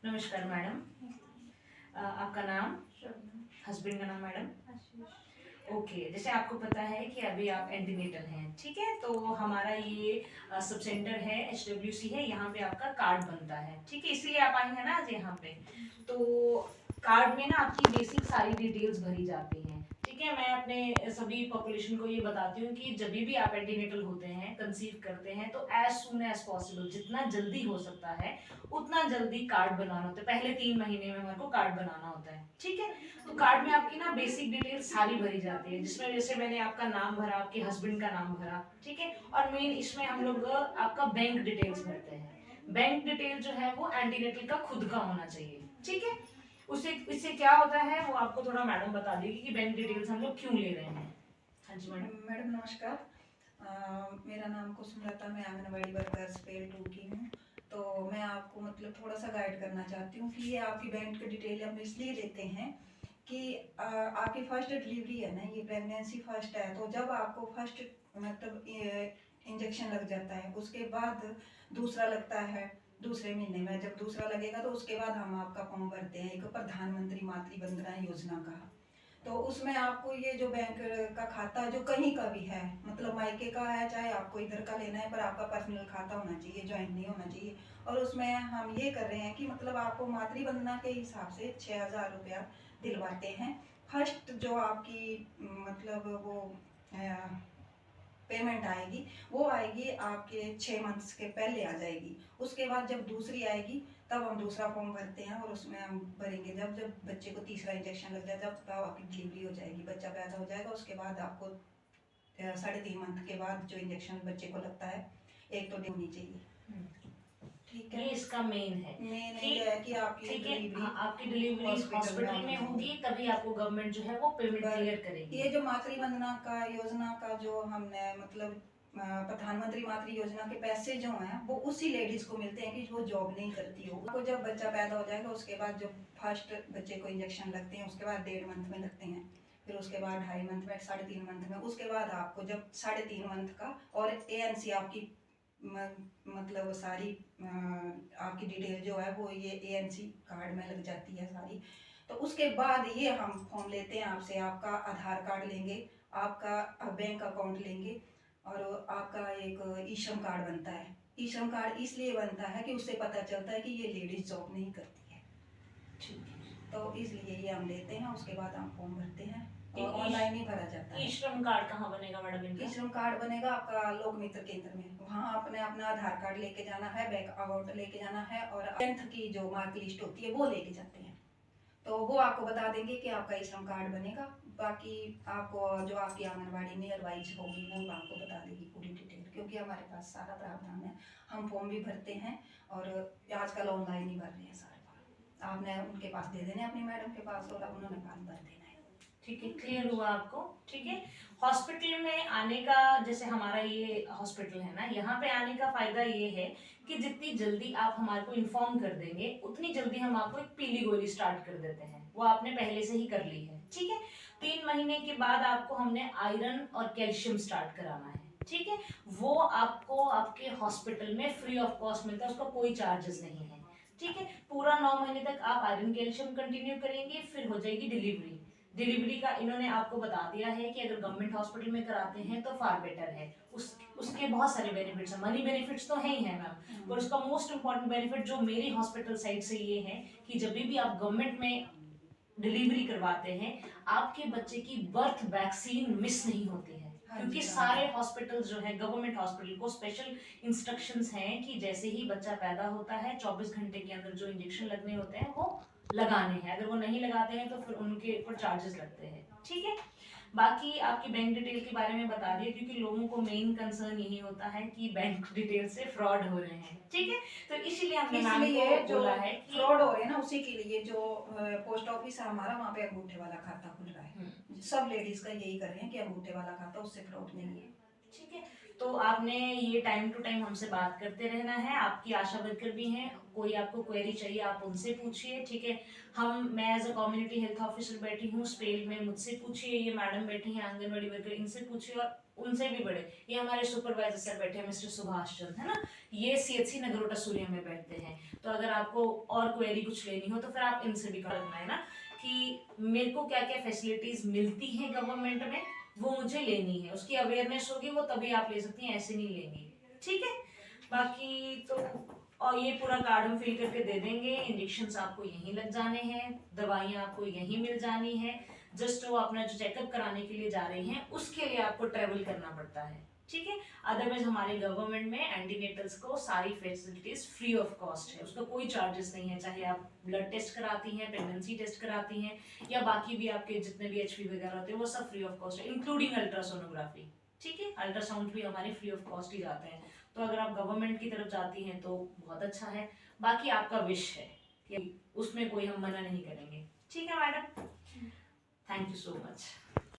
नमस्कार मैडम। आपका नाम, शबनम। हस्बैंड का नाम मैडम? आशीष। ओके, जैसे आपको पता है कि अभी आप एंटीनेटल हैं, ठीक है? तो हमारा ये सब सेंटर है, HWC है, यहाँ पे आपका कार्ड बनता है, ठीक है? इसलिए आप आए हैं ना आज यहाँ पे। जी। तो कार्ड में ना आपकी बेसिक सारी डिटेल्स भरी जाती हैं, ठीक है? मैं अपने सभी पॉपुलेशन को ये बताती हूँ कि जब भी आप एंटीनेटल होते हैं, कंसीव करते हैं, तो एज सून एज पॉसिबल, जितना जल्दी हो सकता है उतना जल्दी कार्ड बनाना होता है। पहले 3 महीने में हमारे को कार्ड बनाना होता है, ठीक है? तो कार्ड में आपकी ना बेसिक डिटेल सारी भरी जाती है, जिसमें जैसे मैंने आपका नाम भरा, आपके हस्बैंड का नाम भरा, ठीक है? और मेन इसमें हम लोग आपका बैंक डिटेल्स भरते हैं। बैंक डिटेल जो है वो एंटीनेटल का खुद का होना चाहिए, ठीक है? उससे इससे क्या होता है वो आपको थोड़ा मैडम बता देगी कि बैंक डिटेल्स हम लोग क्यों ले रहे हैं। हाँ जी मैडम। मैडम नमस्कार। मेरा नाम कुसुमलता, मैं आंगनबाड़ी वर्कर स्पेल 2 की हूँ। तो मैं आपको मतलब थोड़ा सा गाइड करना चाहती हूँ कि ये आपकी बैंक की डिटेल हम इसलिए लेते हैं कि आपकी फर्स्ट डिलीवरी है ना, ये प्रेगनेंसी फर्स्ट है, तो जब आपको फर्स्ट मतलब इंजेक्शन लग जाता है, उसके बाद दूसरा लगता है दूसरे महीने में। जब दूसरा लगेगा तो उसके बाद हम आपका फॉर्म भरते हैं, एक प्रधानमंत्री मातृ वंदना योजना का। तो उसमें आपको ये जो बैंक का खाता जो कहीं का भी है, मतलब मायके का है चाहे आपको इधर का लेना है, पर आपका पर्सनल खाता होना चाहिए, ज्वाइंट नहीं होना चाहिए। और उसमें हम ये कर रहे हैं कि मतलब आपको मातृवंदना के हिसाब से 6,000 रुपया दिलवाते हैं। फर्स्ट जो आपकी मतलब वो पेमेंट आएगी, वो आएगी आपके 6 मंथ्स के पहले आ जाएगी। उसके बाद जब दूसरी आएगी तब हम दूसरा फॉर्म भरते हैं, और उसमें हम भरेंगे जब जब बच्चे को तीसरा इंजेक्शन लग जाए, जब आपकी डिलीवरी हो जाएगी, बच्चा पैदा हो जाएगा, उसके बाद आपको 3.5 मंथ के बाद जो इंजेक्शन बच्चे को लगता है, एक तो होनी चाहिए। ठीक ये है। इसका मेन है मेन कि ये है कि आपकी ठीक है, डिलीवरी हाँ, आपकी डिलीवरी हॉस्पिटल हॉस्पिटल में होनी होगी, चाहिए। तभी आपको गवर्नमेंट जो है वो पेमेंट पर क्लियर करेगी। ये जो मातृवंदना का योजना का जो हमने मतलब प्रधानमंत्री मातृ योजना के पैसे जो हैं वो उसी लेडीज को मिलते हैं कि जो जॉब नहीं करती हो। उसको जब बच्चा पैदा हो जाएगा उसके बाद जो फर्स्ट बच्चे को इंजेक्शन लगते हैं, उसके बाद 1.5 मंथ में लगते हैं, फिर उसके बाद 2.5 मंथ में, 3.5 मंथ में, उसके बाद आपको जब 3.5 मंथ का और ANC आपकी मतलब सारी आपकी डिटेल जो है वो ये ANC कार्ड में लग जाती है सारी। तो उसके बाद ये हम फॉर्म लेते हैं आपसे, आपका आधार कार्ड लेंगे, आपका बैंक अकाउंट लेंगे, और आपका एक ई श्रम कार्ड बनता है। ई श्रम कार्ड इसलिए बनता है कि उससे पता चलता है कि ये लेडीज जॉब नहीं करती है, तो इसलिए ये हम लेते हैं। उसके बाद हम फॉर्म भरते हैं और ऑनलाइन ही भरा जाता है। ई श्रम कार्ड कहाँ बनेगा मैडम इनका? ई श्रम कार्ड बनेगा आपका लोक मित्र केंद्र में। वहाँ आपने अपना आधार कार्ड लेके जाना है, बैंक अकाउंट लेके जाना है, और 10th की जो मार्क लिस्ट होती है वो लेके जाते हैं, तो वो आपको बता देंगे कि आपका ई श्रम कार्ड बनेगा। बाकी आपको जो आपकी आंगनबाड़ी नियर वाइज होगी वो आपको बता देगी पूरी डिटेल, क्योंकि हमारे पास सारा प्रावधान है। हम फॉर्म भी भरते हैं और आजकल ऑनलाइन ही भर रहे हैं सारे फॉर्म। आपने उनके पास दे देने अपनी मैडम के पास, और उन्होंने फॉर्म भर देना है। ठीक है, क्लियर हुआ आपको? ठीक है। हॉस्पिटल में आने का, जैसे हमारा ये हॉस्पिटल है ना, यहाँ पे आने का फायदा ये है कि जितनी जल्दी आप हमारे को इन्फॉर्म कर देंगे उतनी जल्दी हम आपको एक पीली गोली स्टार्ट कर देते हैं, वो आपने पहले से ही कर ली है, ठीक है? 3 महीने के बाद आपको हमने आयरन और कैल्शियम स्टार्ट कराना है, ठीक है? वो आपको आपके हॉस्पिटल में फ्री ऑफ कॉस्ट मिलता है, उसका कोई चार्जेस नहीं है, ठीक है? पूरा 9 महीने तक आप आयरन कैल्शियम कंटिन्यू करेंगे, फिर हो जाएगी डिलीवरी। डिलीवरी का इन्होंने आपको बता दिया है कि अगर गवर्नमेंट हॉस्पिटल में कराते हैं तो फार बेटर है। उसके बहुत सारे बेनिफिट्स हैं, मनी बेनिफिट्स तो है ही है मैम, पर उसका मोस्ट इंपॉर्टेंट बेनिफिट जो मेरी हॉस्पिटल साइड से ये है कि जब भी आप गवर्नमेंट में डिलीवरी करवाते हैं, आपके बच्चे की बर्थ वैक्सीन मिस नहीं होती है। क्योंकि सारे हॉस्पिटल जो है गवर्नमेंट हॉस्पिटल को स्पेशल इंस्ट्रक्शंस हैं कि जैसे ही बच्चा पैदा होता है 24 घंटे के अंदर जो इंजेक्शन लगने होते हैं वो लगाने हैं, अगर वो नहीं लगाते हैं तो फिर उनके ऊपर चार्जेस लगते हैं, ठीक है? बाकी आपकी बैंक डिटेल के बारे में बता दिया, क्योंकि लोगों को मेन कंसर्न यही होता है कि बैंक डिटेल से फ्रॉड हो रहे हैं, ठीक है? तो इसीलिए हमने मैम इसलिए को जो बोला है कि फ्रॉड हो रहे हैं ना, उसी के लिए जो पोस्ट ऑफिस है हमारा, वहाँ पे अंगूठे वाला खाता खुल रहा है। सब लेडीज का यही कर रहे हैं कि अंगूठे वाला खाता, उससे फ्रॉड नहीं है। ठीक है। तो आपने ये टाइम टू टाइम हमसे बात करते रहना है, आपकी आशा वर्कर भी हैं, कोई आपको क्वेरी चाहिए आप उनसे पूछिए, ठीक है? मैं as a community health officer बैठी हूँ स्पेल में, मुझसे पूछिए, ये मैडम बैठी हैं आंगनबाड़ी वर्कर, इनसे पूछिए, और उनसे भी बड़े, ये हमारे सुपरवाइजर सर बैठे हैं मिस्टर सुभाष चंद्र, है ना, ये CHC नगरोटा सूर्या में बैठते हैं। तो अगर आपको और क्वेरी कुछ लेनी हो तो फिर आप इनसे भी करना है ना, कि मेरे को क्या क्या फैसिलिटीज मिलती हैं गवर्नमेंट में, वो मुझे लेनी है, उसकी अवेयरनेस होगी वो तभी आप ले सकती हैं, ऐसे नहीं लेंगी, ठीक है। बाकी तो और ये पूरा कार्ड हम फिल करके दे देंगे, इंजेक्शन आपको यहीं लग जाने हैं, दवाइयाँ आपको यहीं मिल जानी है, जस्ट वो अपना जो चेकअप कराने के लिए जा रही हैं उसके लिए आपको ट्रेवल करना पड़ता है, ठीक है। अदरवाइज हमारे गवर्नमेंट में एंटीनेटल्स को सारी फैसिलिटीज फ्री ऑफ कॉस्ट है, उसका कोई चार्जेस नहीं है, चाहे आप ब्लड टेस्ट कराती हैं, प्रेगनेंसी टेस्ट कराती हैं, या बाकी भी आपके जितने भी HV वगैरह होते हैं वो सब फ्री ऑफ कॉस्ट है, इंक्लूडिंग अल्ट्रासोनोग्राफी, ठीक है। अल्ट्रासाउंड भी हमारे फ्री ऑफ कॉस्ट ही जाते हैं। तो अगर आप गवर्नमेंट की तरफ जाती हैं तो बहुत अच्छा है, बाकी आपका विश है कि उसमें कोई हम मना नहीं करेंगे, ठीक है madam. Thank you so much.